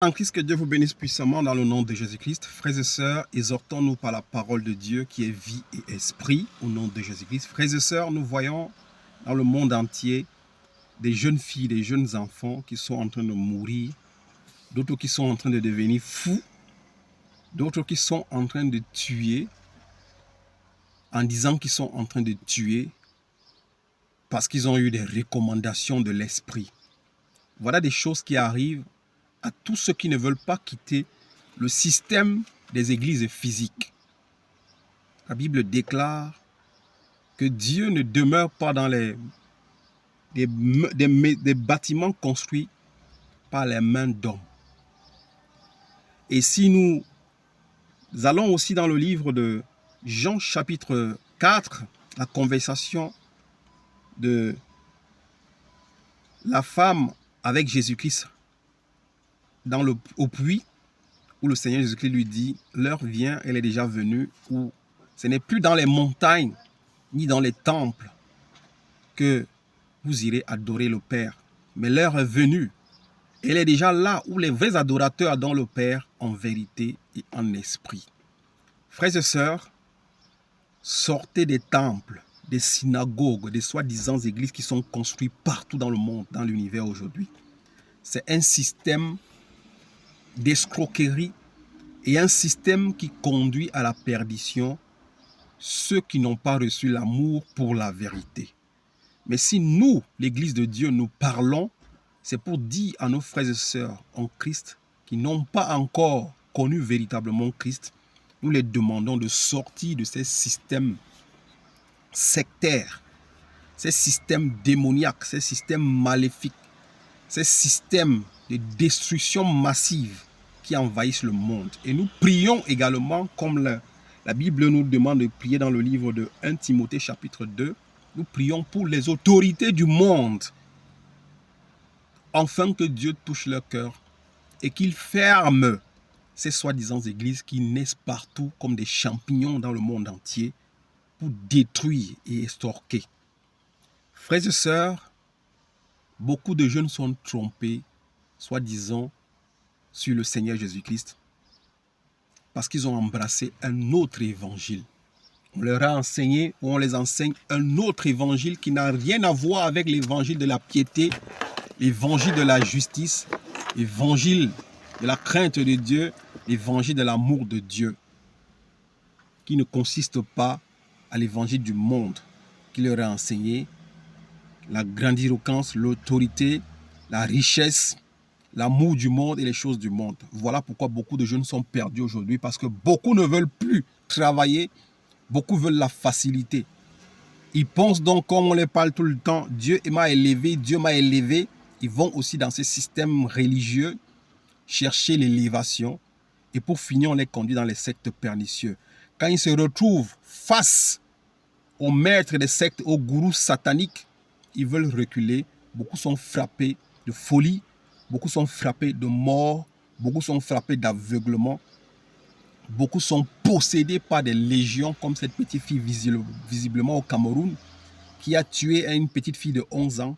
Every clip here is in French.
En Christ, que Dieu vous bénisse puissamment dans le nom de Jésus-Christ. Frères et sœurs, exhortons-nous par la parole de Dieu qui est vie et esprit au nom de Jésus-Christ. Frères et sœurs, nous voyons dans le monde entier des jeunes filles, des jeunes enfants qui sont en train de mourir, d'autres qui sont en train de devenir fous, d'autres qui sont en train de tuer, en disant qu'ils sont en train de tuer parce qu'ils ont eu des recommandations de l'esprit. Voilà des choses qui arrivent à tous ceux qui ne veulent pas quitter le système des églises physiques. La Bible déclare que Dieu ne demeure pas dans des bâtiments construits par les mains d'hommes. Et si nous allons aussi dans le livre de Jean chapitre 4, la conversation de la femme avec Jésus-Christ au puits, où le Seigneur Jésus-Christ lui dit, l'heure vient, elle est déjà venue, où ce n'est plus dans les montagnes, ni dans les temples, que vous irez adorer le Père. Mais l'heure est venue, elle est déjà là, où les vrais adorateurs adorent le Père en vérité et en esprit. Frères et sœurs, sortez des temples, des synagogues, des soi-disant églises qui sont construites partout dans le monde, dans l'univers aujourd'hui. C'est un système d'escroquerie et un système qui conduit à la perdition ceux qui n'ont pas reçu l'amour pour la vérité. Mais si nous, l'Église de Dieu, nous parlons, c'est pour dire à nos frères et sœurs en Christ qui n'ont pas encore connu véritablement Christ, nous les demandons de sortir de ces systèmes sectaires, ces systèmes démoniaques, ces systèmes maléfiques, ces systèmes de destruction massive qui envahissent le monde. Et nous prions également, comme la Bible nous demande de prier dans le livre de 1 Timothée chapitre 2, nous prions pour les autorités du monde, afin que Dieu touche leur cœur et qu'il ferme ces soi-disant églises qui naissent partout comme des champignons dans le monde entier pour détruire et extorquer. Frères et sœurs, beaucoup de jeunes sont trompés, soi-disant, sur le Seigneur Jésus-Christ, parce qu'ils ont embrassé un autre évangile. On leur a enseigné, ou on les enseigne, un autre évangile qui n'a rien à voir avec l'évangile de la piété, l'évangile de la justice, l'évangile de la crainte de Dieu, l'évangile de l'amour de Dieu, qui ne consiste pas à l'évangile du monde, qui leur a enseigné la grandiloquence, l'autorité, la richesse, l'amour du monde et les choses du monde. Voilà pourquoi beaucoup de jeunes sont perdus aujourd'hui, parce que beaucoup ne veulent plus travailler, beaucoup veulent la facilité. Ils pensent donc, comme on les parle tout le temps, Dieu m'a élevé, Dieu m'a élevé. Ils vont aussi dans ces systèmes religieux chercher l'élévation et pour finir, on les conduit dans les sectes pernicieux. Quand ils se retrouvent face aux maîtres des sectes, aux gourous sataniques, ils veulent reculer. Beaucoup sont frappés de folie, beaucoup sont frappés de mort, beaucoup sont frappés d'aveuglement. Beaucoup sont possédés par des légions, comme cette petite fille visiblement au Cameroun, qui a tué une petite fille de 11 ans,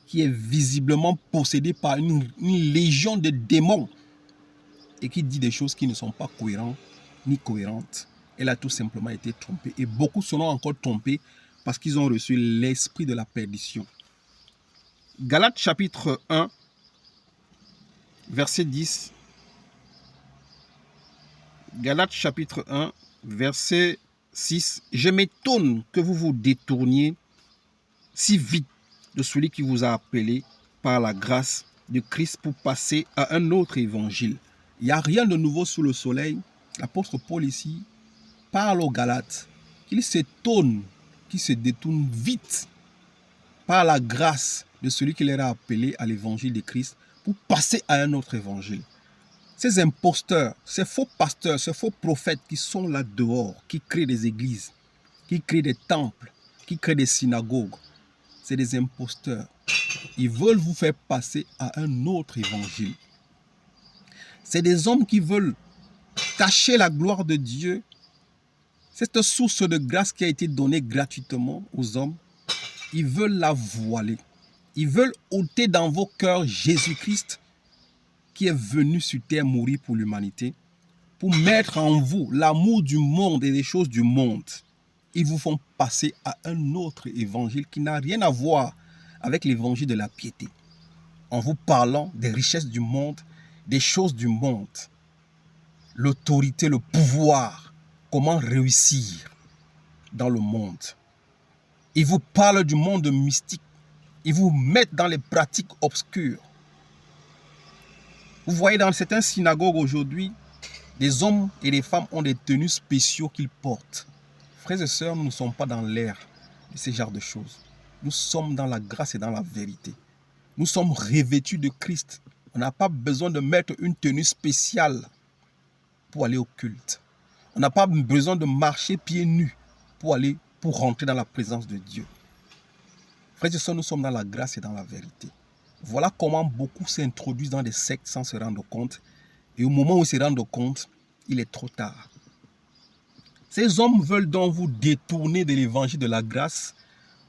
qui est visiblement possédée par une légion de démons et qui dit des choses qui ne sont pas cohérentes ni cohérentes. Elle a tout simplement été trompée. Et beaucoup seront encore trompés parce qu'ils ont reçu l'esprit de la perdition. Galates chapitre 1, verset 10. Galates chapitre 1, verset 6. Je m'étonne que vous vous détourniez si vite de celui qui vous a appelé par la grâce de Christ pour passer à un autre évangile. Il n'y a rien de nouveau sous le soleil. L'apôtre Paul ici parle aux Galates qu'il s'étonne, qu'il se détourne vite par la grâce de celui qui les a appelés à l'évangile de Christ pour passer à un autre évangile. Ces imposteurs, ces faux pasteurs, ces faux prophètes qui sont là dehors, qui créent des églises, qui créent des temples, qui créent des synagogues, c'est des imposteurs. Ils veulent vous faire passer à un autre évangile. C'est des hommes qui veulent cacher la gloire de Dieu, cette source de grâce qui a été donnée gratuitement aux hommes. Ils veulent la voiler. Ils veulent ôter dans vos cœurs Jésus-Christ qui est venu sur terre mourir pour l'humanité, pour mettre en vous l'amour du monde et les choses du monde. Ils vous font passer à un autre évangile qui n'a rien à voir avec l'évangile de la piété. En vous parlant des richesses du monde, des choses du monde, l'autorité, le pouvoir, comment réussir dans le monde. Ils vous parlent du monde mystique. Ils vous mettent dans les pratiques obscures. Vous voyez dans certaines synagogues aujourd'hui, des hommes et des femmes ont des tenues spéciaux qu'ils portent. Frères et sœurs, nous ne sommes pas dans l'ère de ce genre de choses. Nous sommes dans la grâce et dans la vérité. Nous sommes revêtus de Christ. On n'a pas besoin de mettre une tenue spéciale pour aller au culte. On n'a pas besoin de marcher pieds nus pour rentrer dans la présence de Dieu. Frères et sœurs, nous sommes dans la grâce et dans la vérité. Voilà comment beaucoup s'introduisent dans des sectes sans se rendre compte. Et au moment où ils se rendent compte, il est trop tard. Ces hommes veulent donc vous détourner de l'évangile de la grâce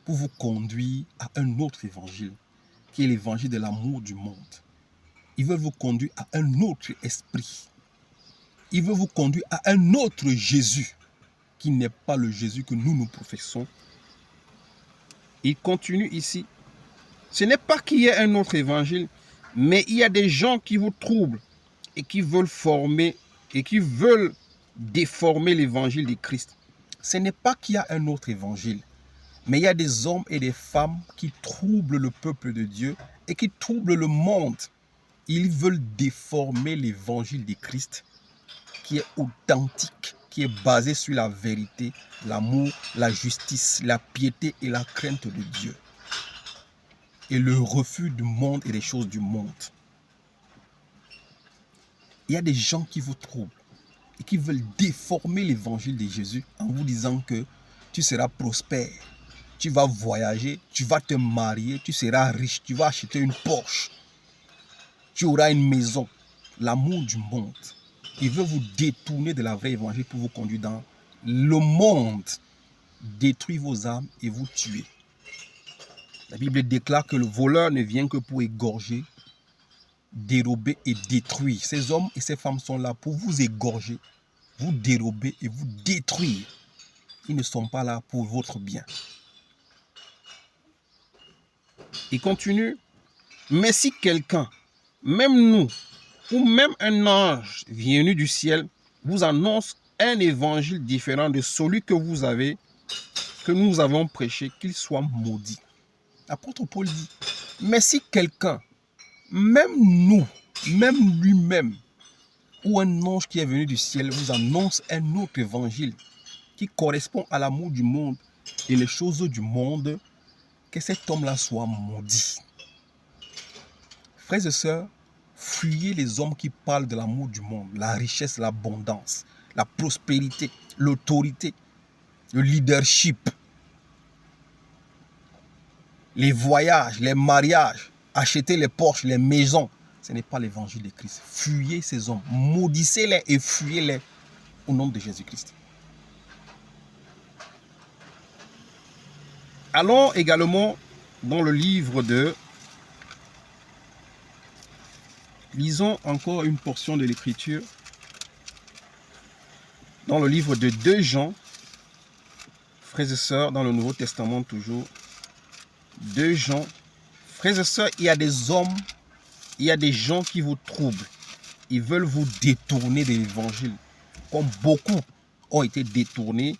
pour vous conduire à un autre évangile, qui est l'évangile de l'amour du monde. Ils veulent vous conduire à un autre esprit. Ils veulent vous conduire à un autre Jésus, qui n'est pas le Jésus que nous professons. Il continue ici. Ce n'est pas qu'il y ait un autre évangile, mais il y a des gens qui vous troublent et qui veulent former et qui veulent déformer l'évangile de Christ. Ce n'est pas qu'il y a un autre évangile, mais il y a des hommes et des femmes qui troublent le peuple de Dieu et qui troublent le monde. Ils veulent déformer l'évangile de Christ qui est authentique, qui est basé sur la vérité, l'amour, la justice, la piété et la crainte de Dieu. Et le refus du monde et des choses du monde. Il y a des gens qui vous troublent et qui veulent déformer l'évangile de Jésus en vous disant que tu seras prospère, tu vas voyager, tu vas te marier, tu seras riche, tu vas acheter une Porsche, tu auras une maison. L'amour du monde. Il veut vous détourner de la vraie évangile pour vous conduire dans le monde, détruire vos âmes et vous tuer. La Bible déclare que le voleur ne vient que pour égorger, dérober et détruire. Ces hommes et ces femmes sont là pour vous égorger, vous dérober et vous détruire. Ils ne sont pas là pour votre bien. Il continue. Mais si quelqu'un, même nous, ou même un ange venu du ciel, vous annonce un évangile différent de celui que nous avons prêché, qu'il soit maudit. L'apôtre Paul dit, mais si quelqu'un, même nous, même lui-même, ou un ange qui est venu du ciel vous annonce un autre évangile qui correspond à l'amour du monde et les choses du monde, que cet homme-là soit maudit. Frères et sœurs, fuyez les hommes qui parlent de l'amour du monde, la richesse, l'abondance, la prospérité, l'autorité, le leadership, les voyages, les mariages, acheter les Porsche, les maisons. Ce n'est pas l'évangile de Christ. Fuyez ces hommes, maudissez-les et fuyez-les au nom de Jésus-Christ. Allons également dans le livre de... Lisons encore une portion de l'Écriture. Dans le livre de 2 Jean, frères et sœurs, dans le Nouveau Testament toujours. 2 Jean, frères et sœurs, il y a des hommes, il y a des gens qui vous troublent. Ils veulent vous détourner de l'évangile. Comme beaucoup ont été détournés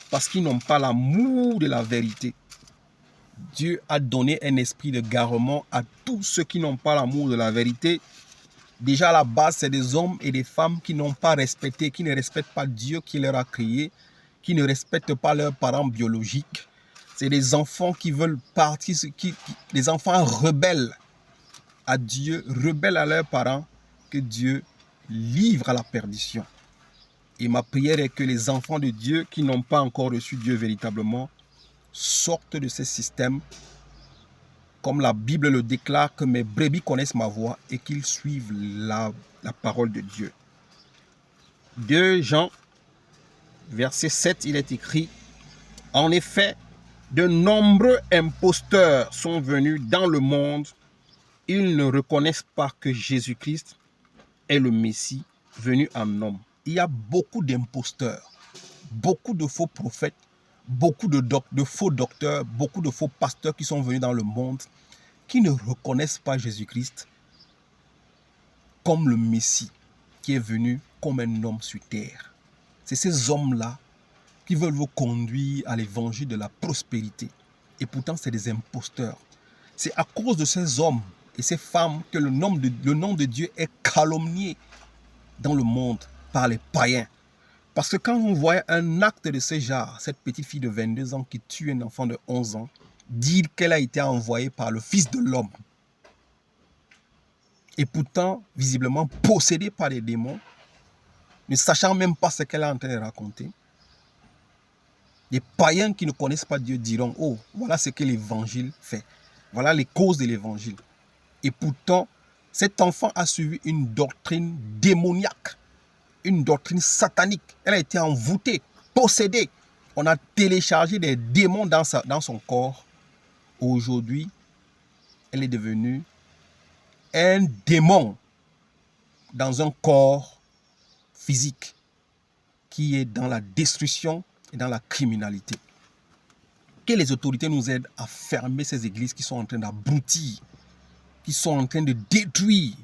parce qu'ils n'ont pas l'amour de la vérité. Dieu a donné un esprit de garement à tous ceux qui n'ont pas l'amour de la vérité. Déjà à la base, c'est des hommes et des femmes qui n'ont pas respecté, qui ne respectent pas Dieu qui leur a créé, qui ne respectent pas leurs parents biologiques. C'est des enfants qui veulent partir, des enfants rebelles à Dieu, rebelles à leurs parents, que Dieu livre à la perdition. Et ma prière est que les enfants de Dieu qui n'ont pas encore reçu Dieu véritablement sortent de ce système, comme la Bible le déclare, que mes brebis connaissent ma voix et qu'ils suivent la parole de Dieu. 2 Jean, verset 7, il est écrit, « En effet, de nombreux imposteurs sont venus dans le monde. Ils ne reconnaissent pas que Jésus-Christ est le Messie venu en homme. Il y a beaucoup d'imposteurs, beaucoup de faux prophètes, beaucoup de faux docteurs, beaucoup de faux pasteurs qui sont venus dans le monde, qui ne reconnaissent pas Jésus-Christ comme le Messie qui est venu comme un homme sur terre. C'est ces hommes-là qui veulent vous conduire à l'évangile de la prospérité. Et pourtant, c'est des imposteurs. C'est à cause de ces hommes et ces femmes que le nom de Dieu est calomnié dans le monde par les païens. Parce que quand on voit un acte de ce genre, cette petite fille de 22 ans qui tue un enfant de 11 ans, dire qu'elle a été envoyée par le Fils de l'homme, et pourtant, visiblement possédée par les démons, ne sachant même pas ce qu'elle est en train de raconter, les païens qui ne connaissent pas Dieu diront, oh, voilà ce que l'évangile fait. Voilà les causes de l'évangile. Et pourtant, cet enfant a suivi une doctrine démoniaque, une doctrine satanique. Elle a été envoûtée, possédée. On a téléchargé des démons dans son corps. Aujourd'hui, elle est devenue un démon dans un corps physique qui est dans la destruction et dans la criminalité. Que les autorités nous aident à fermer ces églises qui sont en train d'abrutir, qui sont en train de détruire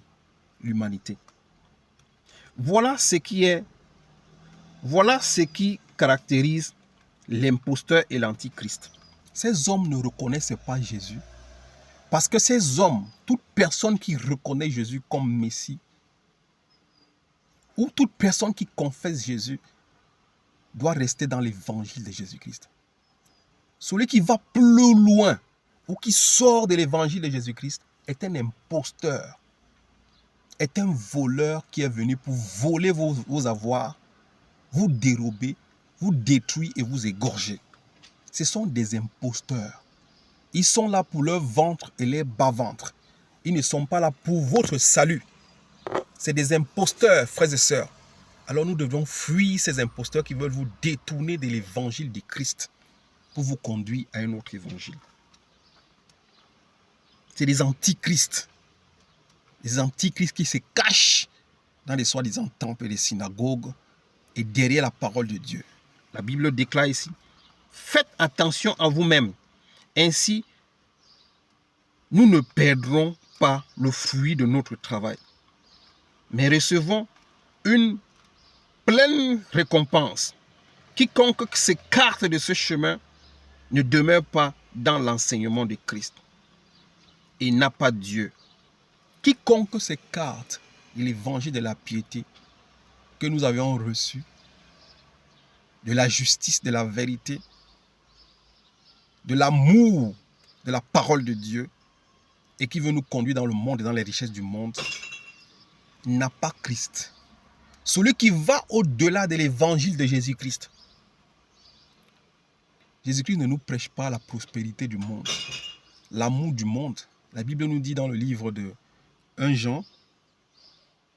l'humanité. Voilà ce qui caractérise l'imposteur et l'antichrist. Ces hommes ne reconnaissent pas Jésus parce que ces hommes, toute personne qui reconnaît Jésus comme Messie ou toute personne qui confesse Jésus doit rester dans l'évangile de Jésus-Christ. Celui qui va plus loin ou qui sort de l'évangile de Jésus-Christ est un imposteur, est un voleur qui est venu pour voler vos avoirs, vous dérober, vous détruire et vous égorger. Ce sont des imposteurs. Ils sont là pour leur ventre et leur bas-ventre. Ils ne sont pas là pour votre salut. C'est des imposteurs, frères et sœurs. Alors nous devons fuir ces imposteurs qui veulent vous détourner de l'évangile de Christ pour vous conduire à un autre évangile. C'est des antichrists. Des antichrists qui se cachent dans les soi-disant temples et les synagogues et derrière la parole de Dieu. La Bible déclare ici, faites attention à vous-même. Ainsi, nous ne perdrons pas le fruit de notre travail, mais recevons une pleine récompense. Quiconque s'écarte de ce chemin ne demeure pas dans l'enseignement de Christ et n'a pas Dieu. Quiconque s'écarte de l'évangile de la piété que nous avions reçu, de la justice, de la vérité, de l'amour de la parole de Dieu et qui veut nous conduire dans le monde et dans les richesses du monde, n'a pas Christ. Celui qui va au-delà de l'évangile de Jésus-Christ. Jésus-Christ ne nous prêche pas la prospérité du monde, l'amour du monde. La Bible nous dit dans le livre de 1 Jean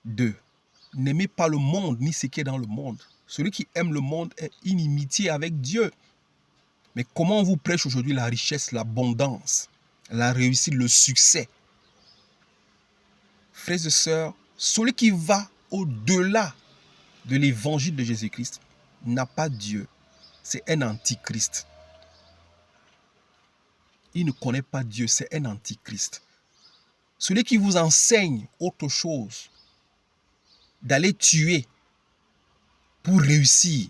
2, n'aimez pas le monde ni ce qui est dans le monde. Celui qui aime le monde est inimitié avec Dieu. Mais comment on vous prêche aujourd'hui la richesse, l'abondance, la réussite, le succès? Frères et sœurs, celui qui va au-delà de l'évangile de Jésus-Christ n'a pas Dieu. C'est un antichrist. Il ne connaît pas Dieu, c'est un antichrist. Celui qui vous enseigne autre chose, d'aller tuer pour réussir,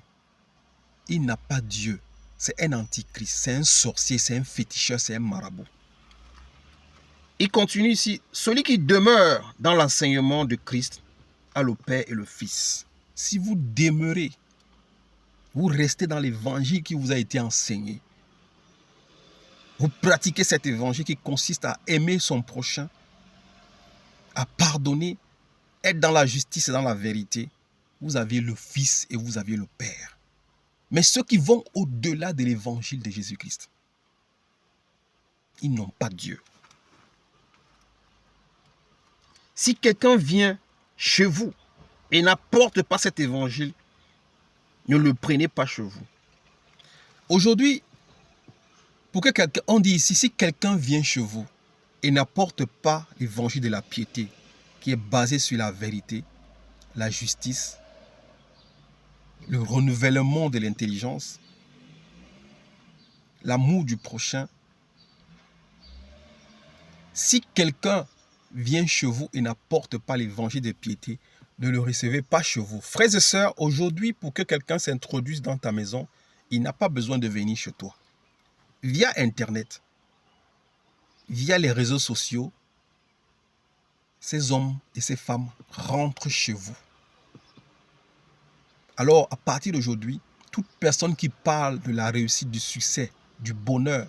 il n'a pas Dieu. C'est un antichrist, c'est un sorcier, c'est un féticheur, c'est un marabout. Il continue ici, celui qui demeure dans l'enseignement de Christ a le Père et le Fils. Si vous demeurez, vous restez dans l'évangile qui vous a été enseigné, vous pratiquez cet évangile qui consiste à aimer son prochain, à pardonner, être dans la justice et dans la vérité, vous avez le Fils et vous avez le Père. Mais ceux qui vont au-delà de l'évangile de Jésus-Christ, ils n'ont pas Dieu. Si quelqu'un vient chez vous et n'apporte pas cet évangile, ne le prenez pas chez vous. Aujourd'hui, pour que quelqu'un, on dit ici, si quelqu'un vient chez vous et n'apporte pas l'évangile de la piété, qui est basé sur la vérité, la justice, le renouvellement de l'intelligence, l'amour du prochain. Si quelqu'un vient chez vous et n'apporte pas l'évangile de piété, ne le recevez pas chez vous. Frères et sœurs, aujourd'hui, pour que quelqu'un s'introduise dans ta maison, il n'a pas besoin de venir chez toi. Via Internet, via les réseaux sociaux, ces hommes et ces femmes rentrent chez vous. Alors, à partir d'aujourd'hui, toute personne qui parle de la réussite, du succès, du bonheur,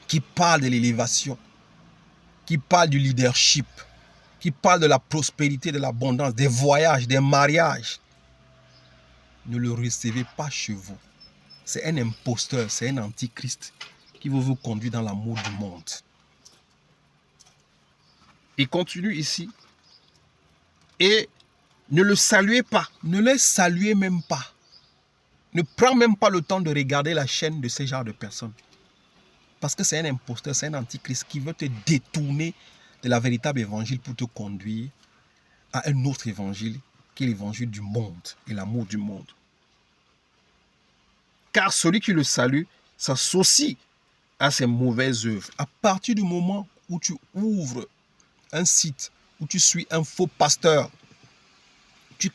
qui parle de l'élévation, qui parle du leadership, qui parle de la prospérité, de l'abondance, des voyages, des mariages, ne le recevez pas chez vous. C'est un imposteur, c'est un antichrist qui veut vous conduire dans l'amour du monde. Il continue ici. Et ne le saluez pas, ne les saluez même pas. Ne prends même pas le temps de regarder la chaîne de ce genre de personnes. Parce que c'est un imposteur, c'est un antichrist qui veut te détourner de la véritable évangile pour te conduire à un autre évangile qui est l'évangile du monde et l'amour du monde. Car celui qui le salue s'associe à ses mauvaises œuvres. À partir du moment où tu ouvres un site, où tu suis un faux pasteur, tu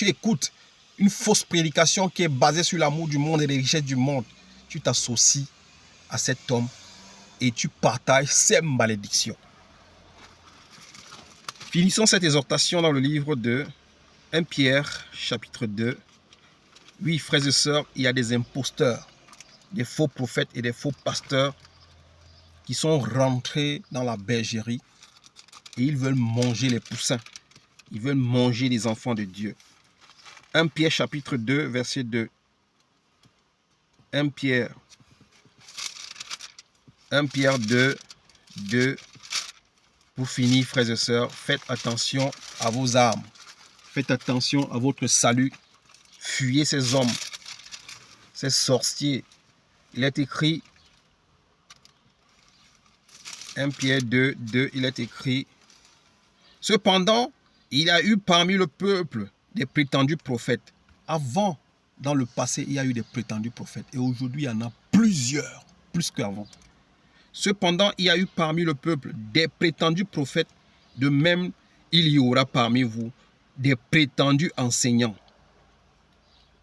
écoutes une fausse prédication qui est basée sur l'amour du monde et les richesses du monde, tu t'associes à cet homme et tu partages ses malédictions. Finissons cette exhortation dans le livre de 1 Pierre, chapitre 2. Oui, frères et sœurs, il y a des imposteurs, des faux prophètes et des faux pasteurs qui sont rentrés dans la bergerie et ils veulent manger les poussins. Ils veulent manger les enfants de Dieu. 1 Pierre chapitre 2, verset 2. 1 Pierre 2, 2. Pour finir, frères et sœurs, faites attention à vos âmes. Faites attention à votre salut. Fuyez ces hommes, ces sorciers. Il est écrit, 1 Pierre 2, 2, il est écrit, cependant, il y a eu parmi le peuple des prétendus prophètes. Avant, dans le passé, il y a eu des prétendus prophètes. Et aujourd'hui, il y en a plusieurs, plus qu'avant. Cependant, il y a eu parmi le peuple des prétendus prophètes. De même, il y aura parmi vous des prétendus enseignants.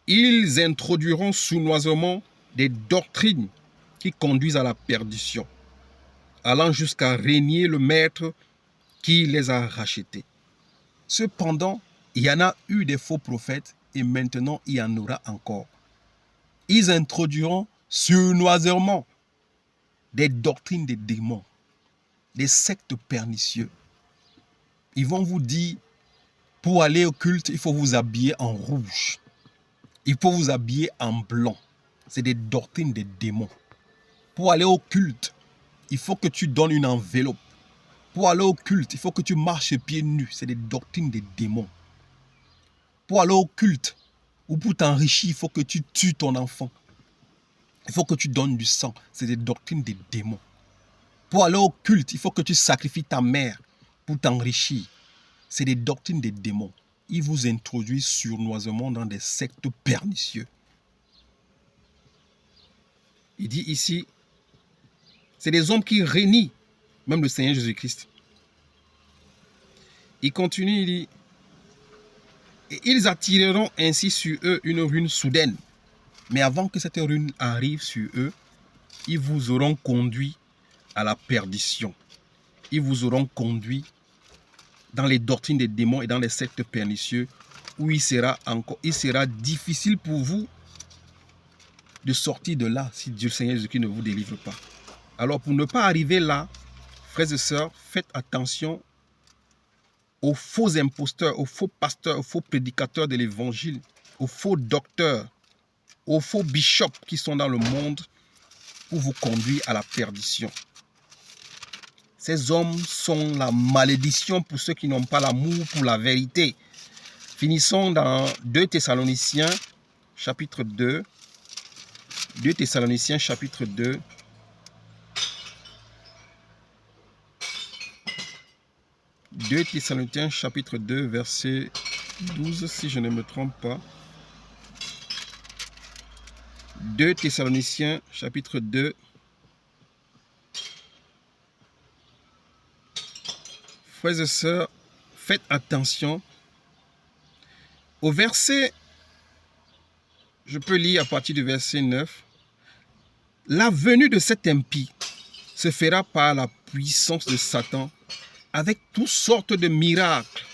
Ils introduiront sournoisement des doctrines qui conduisent à la perdition, allant jusqu'à régner le maître qui les a rachetés. Cependant, il y en a eu des faux prophètes et maintenant il y en aura encore. Ils introduiront sournoisement des doctrines des démons, des sectes pernicieux. Ils vont vous dire, pour aller au culte, il faut vous habiller en rouge. Il faut vous habiller en blanc. C'est des doctrines des démons. Pour aller au culte, il faut que tu donnes une enveloppe. Pour aller au culte, il faut que tu marches pieds nus. C'est des doctrines des démons. Pour aller au culte ou pour t'enrichir, il faut que tu tues ton enfant. Il faut que tu donnes du sang. C'est des doctrines des démons. Pour aller au culte, il faut que tu sacrifies ta mère pour t'enrichir. C'est des doctrines des démons. Ils vous introduisent sournoisement dans des sectes pernicieux. Il dit ici, c'est des hommes qui renient même le Seigneur Jésus-Christ. Il continue, il dit, et ils attireront ainsi sur eux une ruine soudaine. Mais avant que cette ruine arrive sur eux, ils vous auront conduit à la perdition. Ils vous auront conduit dans les doctrines des démons et dans les sectes pernicieux où il sera difficile pour vous de sortir de là si Dieu Seigneur Jésus-Christ ne vous délivre pas. Alors pour ne pas arriver là, frères et sœurs, faites attention aux faux imposteurs, aux faux pasteurs, aux faux prédicateurs de l'évangile, aux faux docteurs, aux faux bishops qui sont dans le monde pour vous conduire à la perdition. Ces hommes sont la malédiction pour ceux qui n'ont pas l'amour pour la vérité. Finissons dans 2 Thessaloniciens, chapitre 2. 2 Thessaloniciens, chapitre 2. 2 Thessaloniciens, chapitre 2, verset 12, si je ne me trompe pas. 2 Thessaloniciens, chapitre 2. Frères et sœurs, faites attention. Au verset, je peux lire à partir du verset 9. La venue de cet impie se fera par la puissance de Satan avec toutes sortes de miracles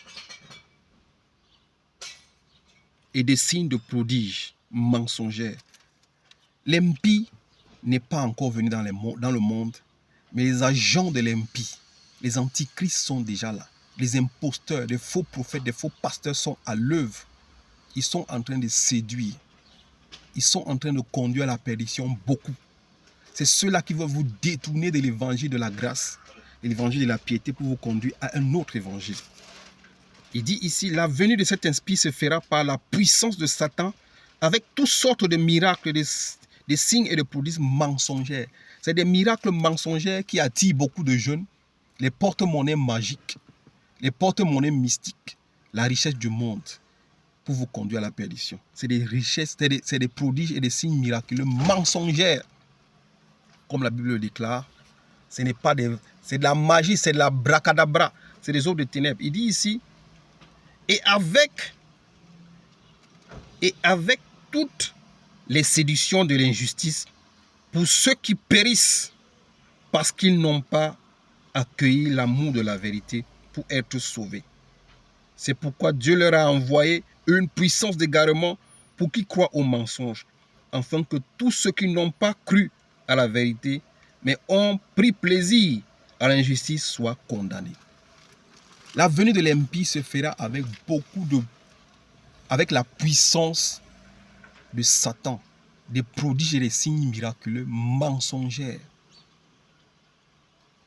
et des signes de prodiges mensongers. L'impie n'est pas encore venu dans le monde, mais les agents de l'impie, les antichrists sont déjà là. Les imposteurs, les faux prophètes, les faux pasteurs sont à l'œuvre. Ils sont en train de séduire. Ils sont en train de conduire à la perdition beaucoup. C'est ceux-là qui vont vous détourner de l'évangile de la grâce et l'évangile de la piété pour vous conduire à un autre évangile. Il dit ici, la venue de cet esprit se fera par la puissance de Satan avec toutes sortes de miracles, des signes et de prodiges mensongers. C'est des miracles mensongers qui attirent beaucoup de jeunes, les porte-monnaies magiques, les porte-monnaies mystiques, la richesse du monde pour vous conduire à la perdition. C'est des richesses, c'est des prodiges et des signes miraculeux mensongers. Comme la Bible le déclare, ce n'est pas c'est de la magie, c'est de la bracadabra, c'est des œuvres de ténèbres. Il dit ici, et avec toutes les séductions de l'injustice pour ceux qui périssent parce qu'ils n'ont pas accueilli l'amour de la vérité pour être sauvés. C'est pourquoi Dieu leur a envoyé une puissance d'égarement pour qu'ils croient au mensonge, afin que tous ceux qui n'ont pas cru à la vérité, mais ont pris plaisir à l'injustice, soient condamnés. La venue de l'impie se fera avec la puissance de Satan, des prodiges et des signes miraculeux mensongers.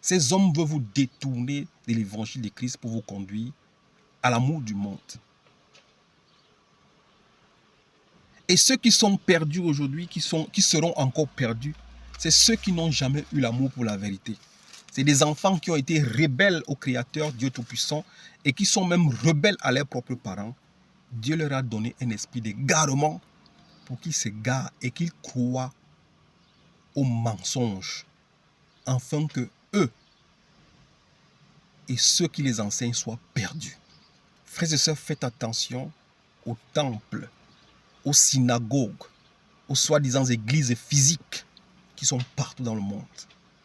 Ces hommes veulent vous détourner de l'évangile de Christ pour vous conduire à l'amour du monde. Et ceux qui sont perdus aujourd'hui, qui seront encore perdus, c'est ceux qui n'ont jamais eu l'amour pour la vérité. C'est des enfants qui ont été rebelles au Créateur, Dieu Tout-Puissant, et qui sont même rebelles à leurs propres parents. Dieu leur a donné un esprit d'égarement pour qu'ils s'égarent et qu'ils croient au mensonge, afin que eux et ceux qui les enseignent soient perdus. Frères et sœurs, faites attention aux temples, aux synagogues, aux soi-disant églises physiques qui sont partout dans le monde.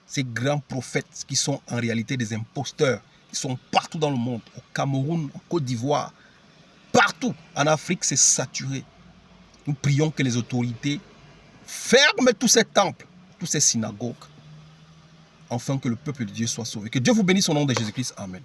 Ces grands prophètes qui sont en réalité des imposteurs, qui sont partout dans le monde, au Cameroun, en Côte d'Ivoire, partout en Afrique, c'est saturé. Nous prions que les autorités ferment tous ces temples, tous ces synagogues, afin que le peuple de Dieu soit sauvé. Que Dieu vous bénisse au nom de Jésus-Christ. Amen.